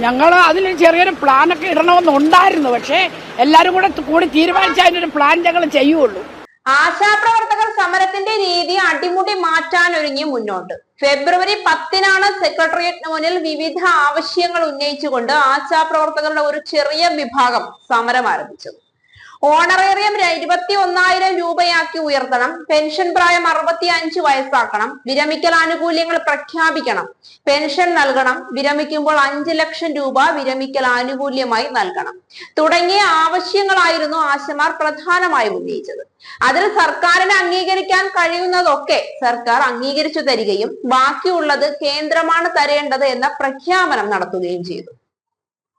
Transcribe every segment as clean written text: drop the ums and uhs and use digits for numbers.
ഞങ്ങൾ അതിലൊരു ചെറിയൊരു പ്ലാനൊക്കെ ഇടണമെന്നുണ്ടായിരുന്നു. പക്ഷേ എല്ലാവരും കൂടി തീരുമാനിച്ചാൽ അതിനൊരു പ്ലാൻ ഞങ്ങൾ ചെയ്യുള്ളൂ. ആശാപ്രവർത്തകർ സമരത്തിന്റെ രീതി അടിമുടി മാറ്റാനൊരുങ്ങി മുന്നോട്ട്. ഫെബ്രുവരി 10-നാണ് സെക്രട്ടേറിയറ്റിന് മുന്നിൽ വിവിധ ആവശ്യങ്ങൾ ഉന്നയിച്ചുകൊണ്ട് ആശാപ്രവർത്തകരുടെ ഒരു ചെറിയ വിഭാഗം സമരം ആരംഭിച്ചത്. ഓണറേറിയം 21,000 രൂപയാക്കി ഉയർത്തണം, പെൻഷൻ പ്രായം 65 വയസ്സാക്കണം, വിരമിക്കൽ ആനുകൂല്യങ്ങൾ പ്രഖ്യാപിക്കണം, പെൻഷൻ നൽകണം, വിരമിക്കുമ്പോൾ 5 ലക്ഷം രൂപ വിരമിക്കൽ ആനുകൂല്യമായി നൽകണം തുടങ്ങിയ ആവശ്യങ്ങളായിരുന്നു ആശമാർ പ്രധാനമായും ഉന്നയിച്ചത്. അതിൽ സർക്കാരിന് അംഗീകരിക്കാൻ കഴിയുന്നതൊക്കെ സർക്കാർ അംഗീകരിച്ചു തരികയും ബാക്കിയുള്ളത് കേന്ദ്രമാണ് തരേണ്ടത് എന്ന പ്രഖ്യാപനം നടത്തുകയും ചെയ്തു.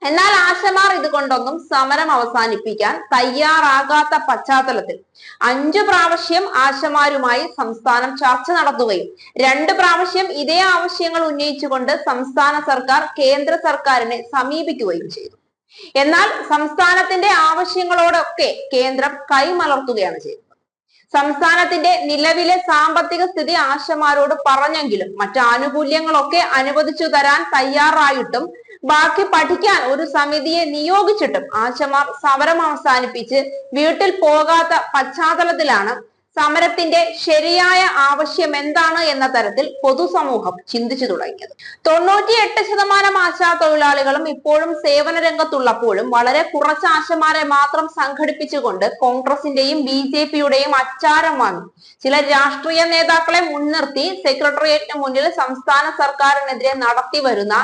എന്നാൽ ആശമാർ ഇതുകൊണ്ടൊന്നും സമരം അവസാനിപ്പിക്കാൻ തയ്യാറാകാത്ത പശ്ചാത്തലത്തിൽ 5 പ്രാവശ്യം ആശമാരുമായി സംസ്ഥാനം ചർച്ച നടത്തുകയും 2 പ്രാവശ്യം ഇതേ ആവശ്യങ്ങൾ ഉന്നയിച്ചുകൊണ്ട് സംസ്ഥാന സർക്കാർ കേന്ദ്ര സർക്കാരിനെ സമീപിക്കുകയും ചെയ്തു. എന്നാൽ സംസ്ഥാനത്തിന്റെ ആവശ്യങ്ങളോടൊക്കെ കേന്ദ്രം കൈമലർത്തുകയാണ് ചെയ്തത്. സംസ്ഥാനത്തിന്റെ നിലവിലെ സാമ്പത്തിക സ്ഥിതി ആശമാരോട് പറഞ്ഞെങ്കിലും മറ്റു ആനുകൂല്യങ്ങളൊക്കെ അനുവദിച്ചു തരാൻ തയ്യാറായിട്ടും ബാക്കി പഠിക്കാൻ ഒരു സമിതിയെ നിയോഗിച്ചിട്ടും ആശമാർ സമരം അവസാനിപ്പിച്ച് വീട്ടിൽ പോകാത്ത പശ്ചാത്തലത്തിലാണ് സമരത്തിന്റെ ശരിയായ ആവശ്യം എന്താണ് എന്ന തരത്തിൽ പൊതുസമൂഹം ചിന്തിച്ചു തുടങ്ങിയത്. 98% ആശാ തൊഴിലാളികളും ഇപ്പോഴും സേവന രംഗത്തുള്ളപ്പോഴും വളരെ കുറച്ച് ആശമാരെ മാത്രം സംഘടിപ്പിച്ചുകൊണ്ട് കോൺഗ്രസിന്റെയും BJP-യുടെയും അച്ചാരം വാങ്ങി ചില രാഷ്ട്രീയ നേതാക്കളെ മുൻനിർത്തി സെക്രട്ടേറിയറ്റിന് മുന്നിൽ സംസ്ഥാന സർക്കാരിനെതിരെ നടത്തി വരുന്ന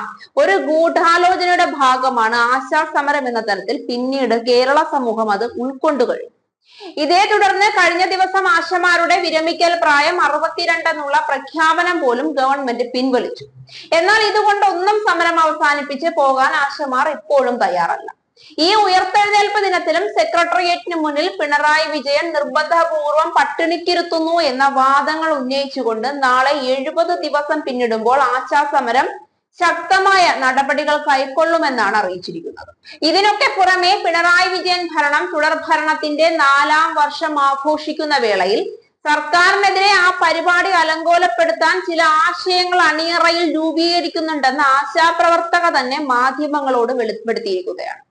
ഒരു ഗൂഢാലോചനയുടെ ഭാഗമാണ് ആശാ സമരം എന്ന തരത്തിൽ പിന്നീട് കേരള സമൂഹം അത് ഉൾക്കൊണ്ടു കഴിഞ്ഞു. ഇതേ തുടർന്ന് കഴിഞ്ഞ ദിവസം ആശമാരുടെ വിരമിക്കൽ പ്രായം 62 എന്നുള്ള പ്രഖ്യാപനം പോലും ഗവൺമെന്റ് പിൻവലിച്ചു. എന്നാൽ ഇതുകൊണ്ടൊന്നും സമരം അവസാനിപ്പിച്ച് പോകാൻ ആശമാർ ഇപ്പോഴും തയ്യാറല്ല. ഈ ഉയർത്തെഴുന്നേൽപ്പ് ദിനത്തിലും സെക്രട്ടേറിയറ്റിന് മുന്നിൽ പിണറായി വിജയൻ നിർബന്ധപൂർവം പട്ടിണിക്കിരുത്തുന്നു എന്ന വാദങ്ങൾ ഉന്നയിച്ചുകൊണ്ട് നാളെ 70 ദിവസം പിന്നിടുമ്പോൾ ആശാ സമരം ശക്തമായ നടപടികൾ കൈക്കൊള്ളുമെന്നാണ് അറിയിച്ചിരിക്കുന്നത്. ഇതിനൊക്കെ പുറമെ പിണറായി വിജയൻ ഭരണം തുടർഭരണത്തിന്റെ 4ാം വർഷം ആഘോഷിക്കുന്ന വേളയിൽ സർക്കാരിനെതിരെ ആ പരിപാടി അലങ്കോലപ്പെടുത്താൻ ചില ആശയങ്ങൾ അണിയറയിൽ രൂപീകരിക്കുന്നുണ്ടെന്ന് ആശാപ്രവർത്തക തന്നെ മാധ്യമങ്ങളോട് വെളിപ്പെടുത്തിയിരിക്കുകയാണ്.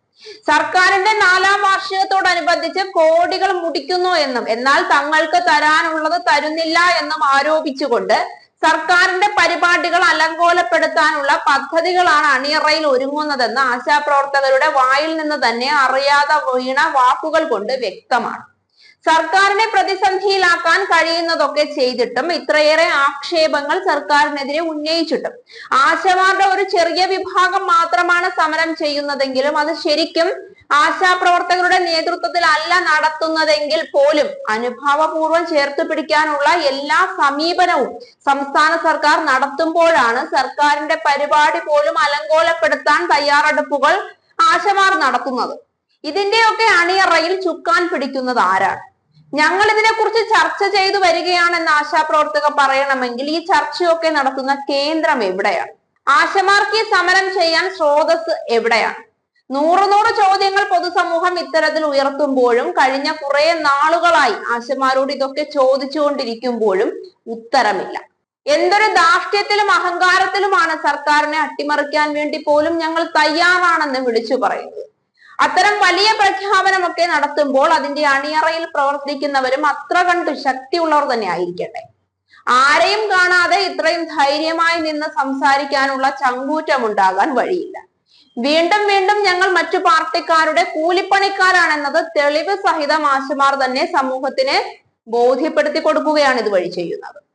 സർക്കാരിന്റെ 4ാം വാർഷികത്തോടനുബന്ധിച്ച് കോടികൾ മുടിക്കുന്നു എന്നും എന്നാൽ തങ്ങൾക്ക് തരാനുള്ളത് തരുന്നില്ല എന്നും ആരോപിച്ചുകൊണ്ട് സർക്കാരിന്റെ പരിപാടികൾ അലങ്കോലപ്പെടുത്താനുള്ള പദ്ധതികളാണ് അണിയറയിൽ ഒരുങ്ങുന്നതെന്ന് ആശാപ്രവർത്തകരുടെ വായിൽ നിന്ന് തന്നെ അറിയാതെ വീണ വാക്കുകൾ കൊണ്ട് വ്യക്തമാണ്. സർക്കാരിനെ പ്രതിസന്ധിയിലാക്കാൻ കഴിയുന്നതൊക്കെ ചെയ്തിട്ടും ഇത്രയേറെ ആക്ഷേപങ്ങൾ സർക്കാരിനെതിരെ ഉന്നയിച്ചിട്ടും ആശമാരുടെ ഒരു ചെറിയ വിഭാഗം മാത്രമാണ് സമരം ചെയ്യുന്നതെങ്കിലും അത് ശരിക്കും ആശാപ്രവർത്തകരുടെ നേതൃത്വത്തിൽ അല്ല നടത്തുന്നതെങ്കിൽ പോലും അനുഭാവപൂർവ്വം ചേർത്ത് പിടിക്കാനുള്ള എല്ലാ സമീപനവും സംസ്ഥാന സർക്കാർ നടത്തുമ്പോഴാണ് സർക്കാരിന്റെ പരിപാടി പോലും അലങ്കോലപ്പെടുത്താൻ തയ്യാറെടുപ്പുകൾ ആശമാർ നടത്തുന്നത്. ഇതിന്റെയൊക്കെ അണിയറയിൽ ചുക്കാൻ പിടിക്കുന്നത് ആരാണ്? ഞങ്ങൾ ഇതിനെക്കുറിച്ച് ചർച്ച ചെയ്തു വരികയാണെന്ന് ആശാപ്രവർത്തകർ പറയണമെങ്കിൽ ഈ ചർച്ചയൊക്കെ നടത്തുന്ന കേന്ദ്രം എവിടെയാണ്? ആശമാർക്ക് ഈ സമരം ചെയ്യാൻ സ്രോതസ് എവിടെയാണ്? നൂറ് ചോദ്യങ്ങൾ പൊതുസമൂഹം ഇത്തരത്തിൽ ഉയർത്തുമ്പോഴും കഴിഞ്ഞ കുറെ നാളുകളായി ആശമാരോട് ഇതൊക്കെ ചോദിച്ചുകൊണ്ടിരിക്കുമ്പോഴും ഉത്തരമില്ല. എന്തൊരു ധാർഷ്ട്യത്തിലും അഹങ്കാരത്തിലുമാണ് സർക്കാരിനെ അട്ടിമറിക്കാൻ വേണ്ടി പോലും ഞങ്ങൾ തയ്യാറാണെന്ന് വിളിച്ചു പറയുന്നത്. അത്തരം വലിയ പ്രഖ്യാപനമൊക്കെ നടത്തുമ്പോൾ അതിന്റെ അണിയറയിൽ പ്രവർത്തിക്കുന്നവരും അത്ര കണ്ട് ശക്തിയുള്ളവർ തന്നെ ആയിരിക്കട്ടെ. ആരെയും കാണാതെ ഇത്രയും ധൈര്യമായി നിന്ന് സംസാരിക്കാനുള്ള ചങ്കൂറ്റമുണ്ടാകാൻ വഴിയില്ല. വീണ്ടും ഞങ്ങൾ മറ്റു പാർട്ടിക്കാരുടെ കൂലിപ്പണിക്കാരാണെന്നത് തെളിവ് സഹിതം ആശമാർ തന്നെ സമൂഹത്തിന് ബോധ്യപ്പെടുത്തി കൊടുക്കുകയാണ് ഇതുവഴി ചെയ്യുന്നത്.